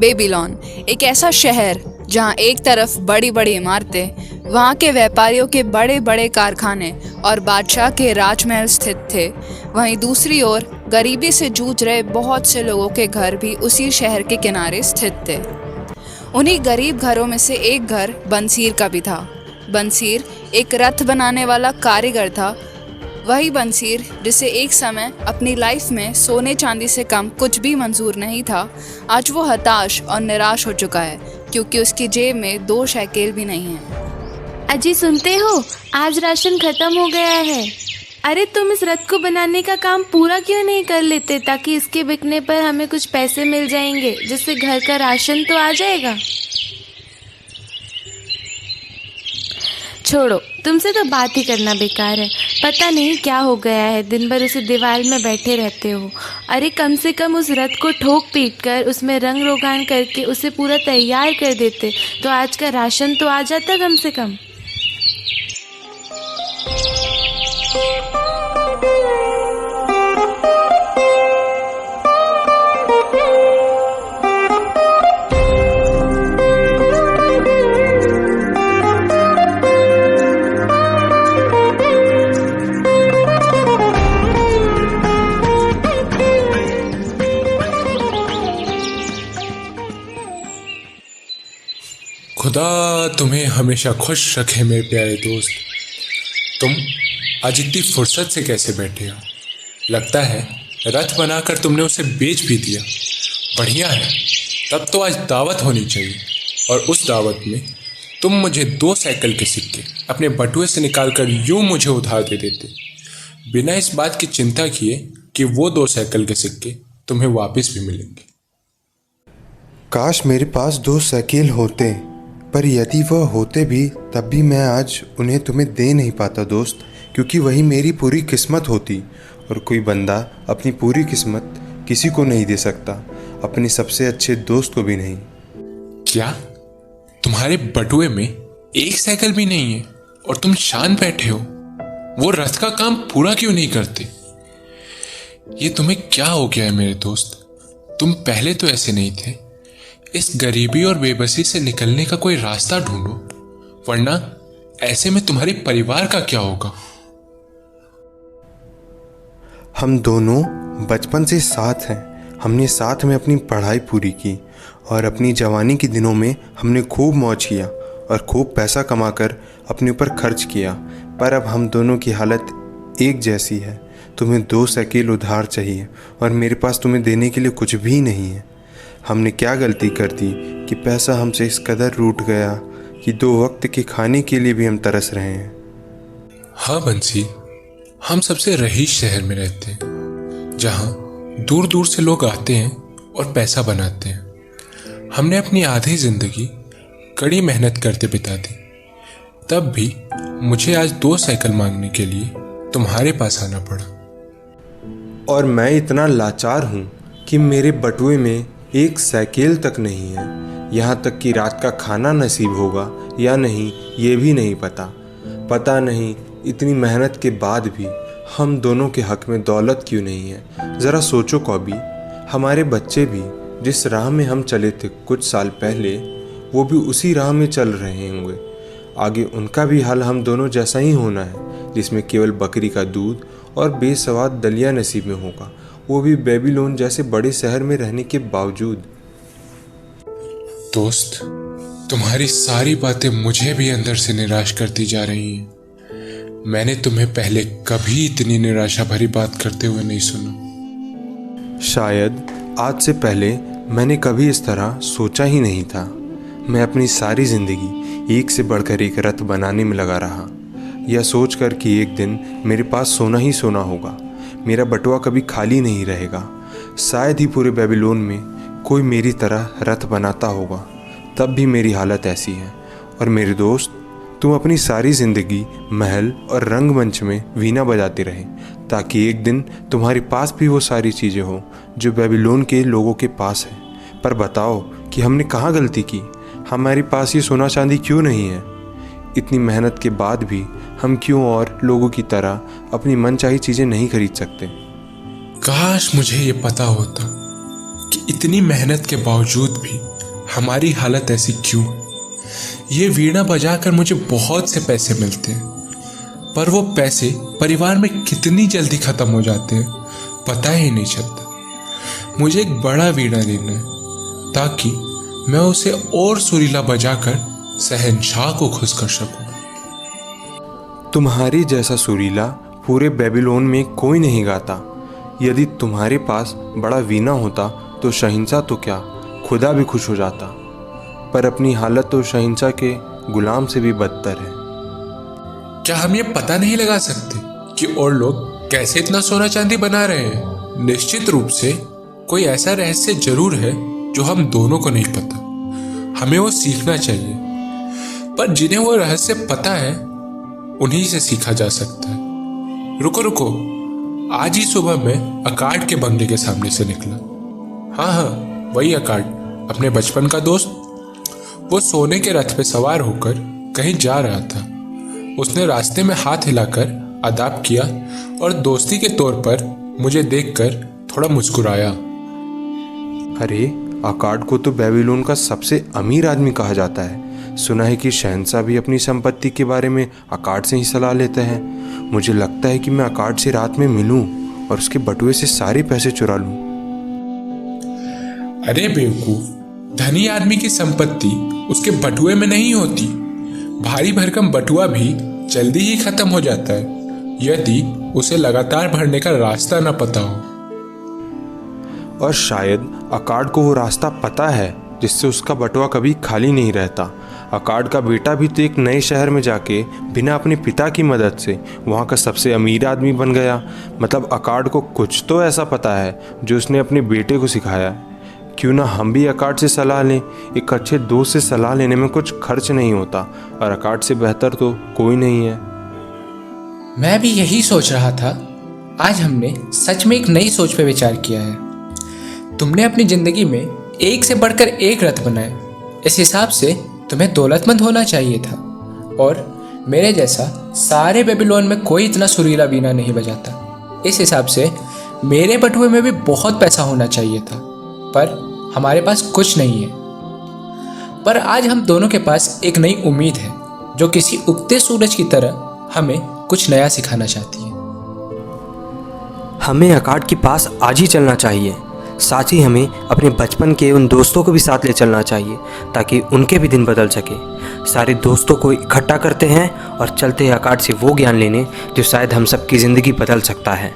Babylon एक ऐसा शहर जहां एक तरफ बड़ी बड़ी इमारतें, वहां के व्यापारियों के बड़े बड़े कारखाने और बादशाह के राजमहल स्थित थे, वहीं दूसरी ओर गरीबी से जूझ रहे बहुत से लोगों के घर भी उसी शहर के किनारे स्थित थे। उन्हीं गरीब घरों में से एक घर बंसीर का भी था। बंसीर एक रथ बनाने वाला कारीगर था। वही बंसीर जिसे एक समय अपनी लाइफ में सोने चांदी से कम कुछ भी मंजूर नहीं था, आज वो हताश और निराश हो चुका है क्योंकि उसकी जेब में 2 शेकेल भी नहीं है। अजी सुनते हो, आज राशन खत्म हो गया है। अरे तुम इस रथ को बनाने का काम पूरा क्यों नहीं कर लेते ताकि इसके बिकने पर हमें कुछ पैसे मिल जाएंगे, जिससे घर का राशन तो आ जाएगा। छोड़ो, तुमसे तो बात ही करना बेकार है। पता नहीं क्या हो गया है, दिन भर उसी दीवार में बैठे रहते हो। अरे कम से कम उस रथ को ठोक पीट कर उसमें रंग रोगान करके उसे पूरा तैयार कर देते तो आज का राशन तो आ जाता कम से कम। खुदा तुम्हें हमेशा खुश रखे मेरे प्यारे दोस्त। तुम आज इतनी फुर्सत से कैसे बैठे हो? लगता है रथ बनाकर तुमने उसे बेच भी दिया। बढ़िया है, तब तो आज दावत होनी चाहिए। और उस दावत में तुम मुझे 2 साइकिल के सिक्के अपने बटुए से निकालकर यूं मुझे उधार दे देते, बिना इस बात की चिंता किए कि वो 2 साइकिल के सिक्के तुम्हें वापस भी मिलेंगे। काश मेरे पास 2 साइकिल होते, पर यदि वह होते भी तब भी मैं आज उन्हें तुम्हें दे नहीं पाता दोस्त, क्योंकि वही मेरी पूरी किस्मत होती। और कोई बंदा अपनी पूरी किस्मत किसी को नहीं दे सकता, अपने सबसे अच्छे दोस्त को भी नहीं। क्या तुम्हारे बटुए में 1 साइकिल भी नहीं है और तुम शांत बैठे हो? वो रथ का काम पूरा क्यों नहीं करते? ये तुम्हें क्या हो गया है मेरे दोस्त? तुम पहले तो ऐसे नहीं थे। इस गरीबी और बेबसी से निकलने का कोई रास्ता ढूंढो, वरना ऐसे में तुम्हारे परिवार का क्या होगा? हम दोनों बचपन से साथ हैं। हमने साथ में अपनी पढ़ाई पूरी की और अपनी जवानी के दिनों में हमने खूब मौज किया और खूब पैसा कमाकर अपने ऊपर खर्च किया। पर अब हम दोनों की हालत एक जैसी है। तुम्हें 2 साइकिल उधार चाहिए और मेरे पास तुम्हें देने के लिए कुछ भी नहीं है। हमने क्या गलती कर दी कि पैसा हमसे इस कदर रूठ गया कि 2 वक्त के खाने के लिए भी हम तरस रहे हैं। हाँ बंसी, हम सबसे रईस शहर में रहते हैं, जहाँ दूर दूर से लोग आते हैं और पैसा बनाते हैं। हमने अपनी आधी जिंदगी कड़ी मेहनत करते बिता दी, तब भी मुझे आज 2 साइकिल मांगने के लिए तुम्हारे पास आना पड़ा। और मैं इतना लाचार हूँ कि मेरे बटुए में 1 साइकिल तक नहीं है। यहाँ तक कि रात का खाना नसीब होगा या नहीं ये भी नहीं पता। पता नहीं इतनी मेहनत के बाद भी हम दोनों के हक में दौलत क्यों नहीं है। ज़रा सोचो कॉबी, हमारे बच्चे भी जिस राह में हम चले थे कुछ साल पहले, वो भी उसी राह में चल रहे होंगे। आगे उनका भी हाल हम दोनों जैसा ही होना है, जिसमें केवल बकरी का दूध और बेसवाद दलिया नसीब में होगा, वो भी बेबीलोन जैसे बड़े शहर में रहने के बावजूद। दोस्त, तुम्हारी सारी बातें मुझे भी अंदर से निराश करती जा रही हैं। मैंने तुम्हें पहले कभी इतनी निराशा भरी बात करते हुए नहीं सुना। शायद आज से पहले मैंने कभी इस तरह सोचा ही नहीं था। मैं अपनी सारी ज़िंदगी एक से बढ़कर एक रथ बनाने में लगा रहा, यह सोचकर कि एक दिन मेरे पास सोना ही सोना होगा, मेरा बटुआ कभी खाली नहीं रहेगा। शायद ही पूरे बेबीलोन में कोई मेरी तरह रथ बनाता होगा, तब भी मेरी हालत ऐसी है। और मेरे दोस्त, तुम अपनी सारी ज़िंदगी महल और रंगमंच में वीणा बजाते रहे, ताकि एक दिन तुम्हारे पास भी वो सारी चीज़ें हो जो बेबीलोन के लोगों के पास है। पर बताओ कि हमने कहाँ गलती की? हमारे पास ये सोना चांदी क्यों नहीं है? इतनी मेहनत के बाद भी हम क्यों और लोगों की तरह अपनी मनचाही चीज़ें नहीं खरीद सकते? काश मुझे ये पता होता कि इतनी मेहनत के बावजूद भी हमारी हालत ऐसी क्यों? ये वीणा बजाकर मुझे बहुत से पैसे मिलते हैं, पर वो पैसे परिवार में कितनी जल्दी खत्म हो जाते हैं पता ही नहीं चलता। मुझे एक बड़ा वीणा लेना है ताकि मैं उसे और सुरीला बजाकर शहंशाह को खुश कर सकूं। तुम्हारी जैसा सुरीला पूरे बेबीलोन में कोई नहीं गाता। यदि तुम्हारे पास बड़ा वीणा होता तो शहंशाह तो क्या, खुदा भी खुश हो जाता। पर अपनी हालत तो शहंशाह के गुलाम से भी बदतर है। क्या हम ये पता नहीं लगा सकते कि और लोग कैसे इतना सोना चांदी बना रहे हैं? निश्चित रूप से कोई ऐसा रहस्य जरूर है जो हम दोनों को नहीं पता। हमें वो सीखना चाहिए, पर जिन्हें वो रहस्य पता है उन्हीं से सीखा जा सकता है। रुको रुको, आज ही सुबह मैं अकार्ड के बंगले के सामने से निकला। हाँ, वही अकार्ड, अपने बचपन का दोस्त। वो सोने के रथ पे सवार होकर कहीं जा रहा था। उसने रास्ते में हाथ हिलाकर आदाब किया और दोस्ती के तौर पर मुझे देखकर थोड़ा मुस्कुराया। अरे, अकार्ड को तो बेबीलोन का सबसे अमीर आदमी कहा जाता है। सुना है कि शहंशाह भी अपनी संपत्ति के बारे में अकार्ड से ही सलाह लेते हैं। मुझे लगता है कि मैं अकार्ड से रात में मिलूं और उसके बटुए से सारे पैसे चुरा लूं। अरे बेवकूफ, धनी आदमी की संपत्ति उसके बटुए में नहीं होती। भारी भरकम बटुआ भी जल्दी ही खत्म हो जाता है यदि उसे लगातार भरने का रास्ता न पता हो। और शायद अकार्ड को वो रास्ता पता है जिससे उसका बटुआ कभी खाली नहीं रहता। अकार्ड का बेटा भी तो एक नए शहर में जाके बिना अपने पिता की मदद से वहाँ का सबसे अमीर आदमी बन गया। मतलब अकार्ड को कुछ तो ऐसा पता है जो उसने अपने बेटे को सिखाया है। क्यों ना हम भी अकार्ड से सलाह लें। एक अच्छे दोस्त से सलाह लेने में कुछ खर्च नहीं होता और अकार्ड से बेहतर तो कोई नहीं है। मैं भी यही सोच रहा था। आज हमने सच में एक नई सोच पे विचार किया है। तुमने अपनी जिंदगी में एक से बढ़कर एक रथ बनाए। इस हिसाब से तुम्हें दौलतमंद होना चाहिए था, और मेरे जैसा सारे बेबीलोन में कोई इतना सुरीला वीणा नहीं बजाता। इस हिसाब से मेरे बटुए में भी बहुत पैसा होना चाहिए था, पर हमारे पास कुछ नहीं है। पर आज हम दोनों के पास एक नई उम्मीद है जो किसी उगते सूरज की तरह हमें कुछ नया सिखाना चाहती है। हमें अकार्ड के पास आज ही चलना चाहिए। साथ ही हमें अपने बचपन के उन दोस्तों को भी साथ ले चलना चाहिए ताकि उनके भी दिन बदल सके। सारे दोस्तों को इकट्ठा करते हैं और चलते हैं अकार्ड से वो ज्ञान लेने जो शायद हम सबकी ज़िंदगी बदल सकता है।